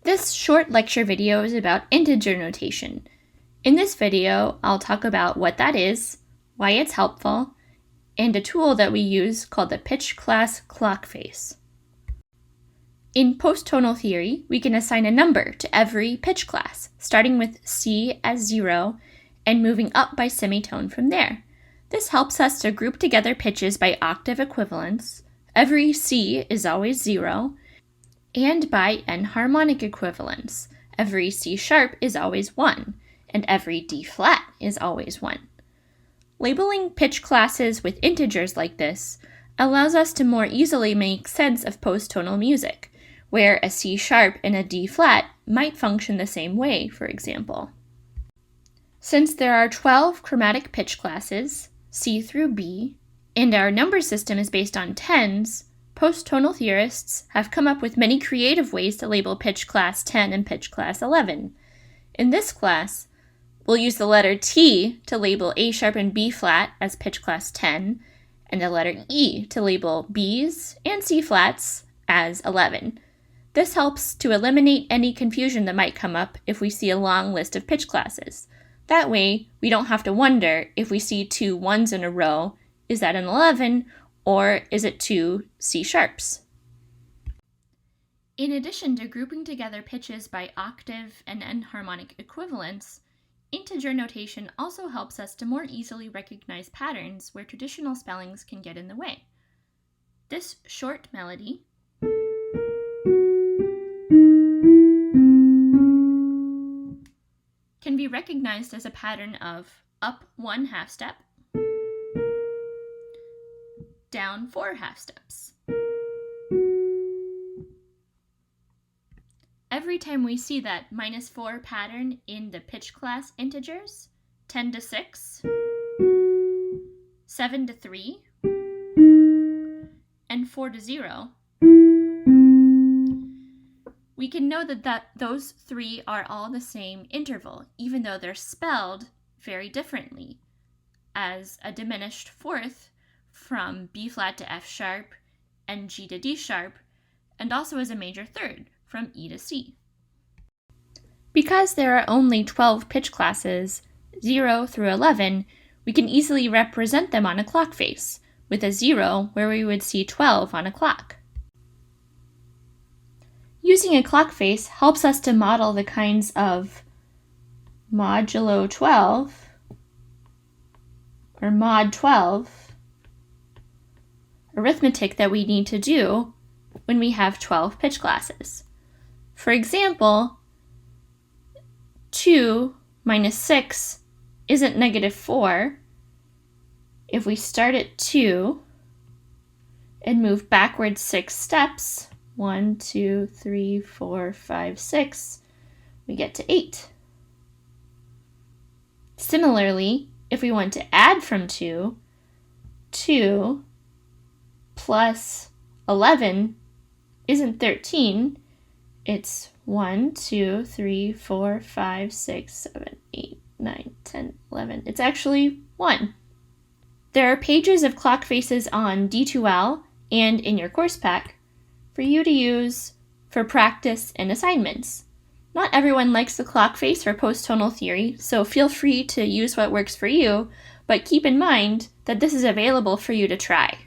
This short lecture video is about integer notation. In this video, I'll talk about what that is, why it's helpful, and a tool that we use called the pitch class clock face. In posttonal theory, we can assign a number to every pitch class, starting with C as 0 and moving up by semitone from there. This helps us to group together pitches by octave equivalence. Every C is always 0, and by enharmonic equivalence. Every C sharp is always 1, and every D flat is always 1. Labeling pitch classes with integers like this allows us to more easily make sense of posttonal music, where a C sharp and a D flat might function the same way, for example. Since there are 12 chromatic pitch classes, C through B, and our number system is based on tens, posttonal theorists have come up with many creative ways to label pitch class 10 and pitch class 11. In this class, we'll use the letter T to label A sharp and B flat as pitch class 10, and the letter E to label Bs and C flats as 11. This helps to eliminate any confusion that might come up if we see a long list of pitch classes. That way, we don't have to wonder if we see 2 1s in a row, is that an 11, or is it 2 C sharps? In addition to grouping together pitches by octave and enharmonic equivalence, integer notation also helps us to more easily recognize patterns where traditional spellings can get in the way. This short melody can be recognized as a pattern of up 1 half step, down 4 half steps. Every time we see that -4 pattern in the pitch class integers, 10 to 6, 7 to 3, and 4 to 0, we can know that those 3 are all the same interval, even though they're spelled very differently, as a diminished fourth from B flat to F sharp and G to D sharp, and also as a major third from E to C. Because there are only 12 pitch classes, 0 through 11, we can easily represent them on a clock face, with a 0 where we would see 12 on a clock. Using a clock face helps us to model the kinds of modulo 12 or mod 12 arithmetic that we need to do when we have 12 pitch classes. For example, 2 minus 6 isn't -4. If we start at 2 and move backwards 6 steps, 1, 2, 3, 4, 5, 6, we get to 8. Similarly, if we want to add from 2, 2 plus 11 isn't 13, it's 1, 2, 3, 4, 5, 6, 7, 8, 9, 10, 11. It's actually 1. There are pages of clock faces on D2L and in your course pack for you to use for practice and assignments. Not everyone likes the clock face for posttonal theory, so feel free to use what works for you, but keep in mind that this is available for you to try.